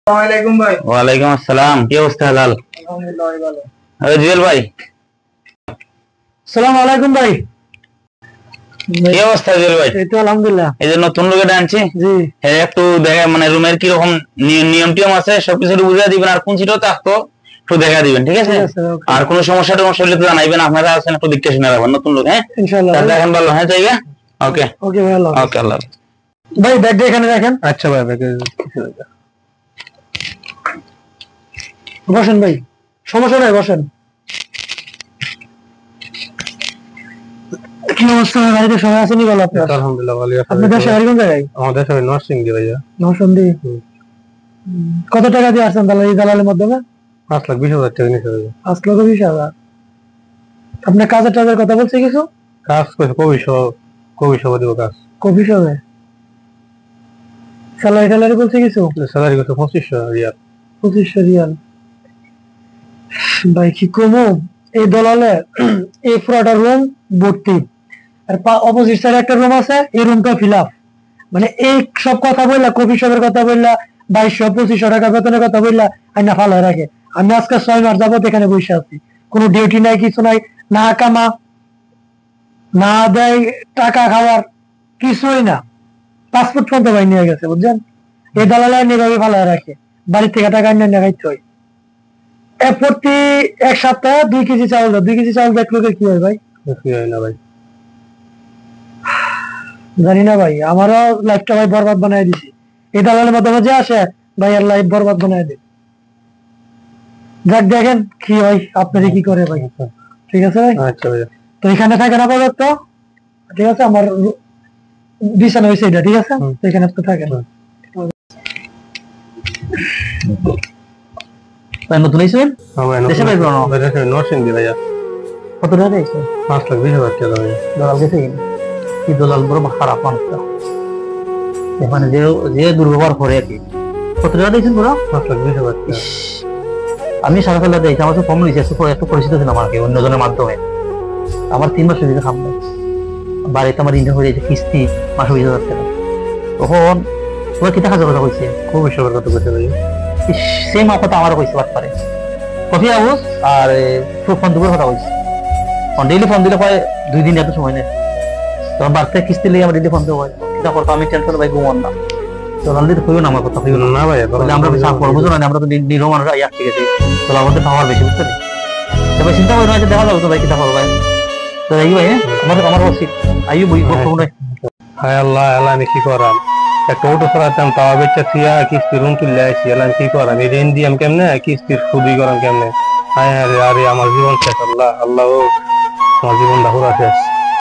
আসসালামু ভাই। ওয়ালাইকুম আসসালাম। কি অবস্থা হালাল? আলহামদুলিল্লাহ ভালো। আরে জুয়েল ভাই, আসসালামু আলাইকুম ভাই। কি অবস্থা জুয়েল ভাই? এই তো আলহামদুলিল্লাহ। এই যে নতুন লোকে আনছি, জি একটু দেখা মানে রুমের কি রকম নিয়ম টিয়ম আছে সবকিছু একটু বুঝিয়ে দিবেন, আর কোন সিটও থাকতো একটু দেখা দিবেন, ঠিক আছে? আর কোনো সমস্যা টমস্যা হলে তো জানাইবেন, আপনারা আছেন একটু দেখতে শুনে রাখবেন নতুন লোক। হ্যাঁ ইনশাআল্লাহ দেখেন ভালো। হ্যাঁ জায়গা ওকে ওকে ভাই, আল্লাহ ওকে আল্লাহ। ভাই ব্যাগটা এখানে রাখেন। আচ্ছা ভাই, বসেন ভাই, সমস্যা নাই, বসেন। কি অবস্থা ভাই? বাড়িতে সবাই আছেন ভালো? আপনার? আলহামদুলিল্লাহ ভালো আছি। আপনার দেশে বাড়ি কোন জায়গায়? আমাদের দেশে নরসিংদী ভাইয়া। নরসিংদী। কত টাকা দিয়ে আসছেন দালালের মাধ্যমে? 5,20,000 টাকা নিয়েছে ভাইয়া। 5,20,000। আপনার কাজের টাজের কথা বলছে কিছু? কাজ করছে কবি সহ দিব কাজ। কফি শপে। স্যালারি ট্যালারি বলছে কিছু? স্যালারি করছে 2500 রিয়াল। 2500 রিয়াল। ভাই কি কমো এই দলালে এই পুরোটা রুম ভর্তি, আর অপোজিট সাইডে একটা রুম আছে, এই রুমটা ফিল আপ। মানে এই সব কথা বললা, কফি শপের কথা বললা, 2200-2500 টাকা বেতনের কথা বললা, আইনা ফালা রাখে। আমি আজকে 6 মাস যাবত এখানে বসে আছি, কোনো ডিউটি নাই, কিছু নাই, না কামা না দেয় টাকা খাওয়ার কিছুই না। পাসপোর্ট পর্যন্ত ভাই নিয়ে গেছে, বুঝছেন? এই দালালে এভাবে ফালা রাখে, বাড়ি থেকে টাকা নিয়ে খাইতে হয়। প্রতি এক সপ্তাহে 2 কেজি চাউল দেয়। 2 কেজি চাউল দেয় লোকের কি হয় ভাই? কি হয় না ভাই, জানি না ভাই, আমারও লাইফটা ভাই বরবাদ বানাই দিছি। এই দালালের মাধ্যমে যে আসে ভাই, আর লাইফ বরবাদ বানাই দেয়। যাক দেখেন কি হয়, আপনারই কি করে ভাই। ঠিক আছে ভাই? আচ্ছা ভাইয়া। তো এখানে থাকেন আপাতত, ঠিক আছে? আমার বিছানা হয়েছে এটা, ঠিক আছে? তো এখানে আপনি থাকেন। নতুন আইছেন দেশে ভাই? নরসিংদী ভাইয়া। কত টাকা দিয়েছে? 5,20,000 টাকা ভাইয়া। দালাল গেছে কিনা? কি দলাল বড় খারাপ মানুষটা, মানে যে যে দুর্ব্যবহার করে আর কি। কত টাকা দিয়েছেন পুরো? 5,20,000 টাকা। আমি সারা ফেলা দিয়েছি, আমার তো কম নিয়েছি, একটু পরিচিত ছিল আমাকে অন্যজনের মাধ্যমে। আমার 3 মাস দিতে সামনে বাড়িতে আমার ইন্টার হয়ে যাচ্ছে, কিস্তি মাসে 20,000 টাকা। তখন তোমার কি টাকা কথা কইছে? কবি সবার কথা কইছে ভাইয়া। সেম কথা আমারও কইছে, বাট পারে কফি হাউস আর ফোন দুপুর কথা কইছে। ডেইলি ফোন দিলে হয় 2 দিন এত সময় নেই, তখন বাড়তে কিস্তি লিয়ে আমার ডেইলি ফোন দেবো। কিনা করতো আমি টেনশন ভাই ঘুমান না। তো লালদিতে কইও না আমার কথা, কইও না ভাইয়া। আমরা বেশি করবো না, আমরা তো নিরো মানুষ আইয়া ঠিক আছে। তো আমাদের পাওয়ার বেশি, বুঝতে পারি। তবে চিন্তা করি না, দেখা যাবে তো ভাই কিনা করবো ভাই। তো এই ভাই আমার উচিত আইও বই করবো না। হায় আল্লাহ, আল্লাহ আমি কি করাম? একটা অটো চালাতাম, তাও বেচা থিয়া কিস্তি রুম তুলে আসি। আল্লাহ আমি কি করাম? এই ঋণ দিয়াম কেমনে, কিস্তির সুদি করাম কেমনে? হায় হায় রে, আরে আমার জীবন শেষ। আল্লাহ আল্লাহ, আমার জীবনটা পুরা শেষ।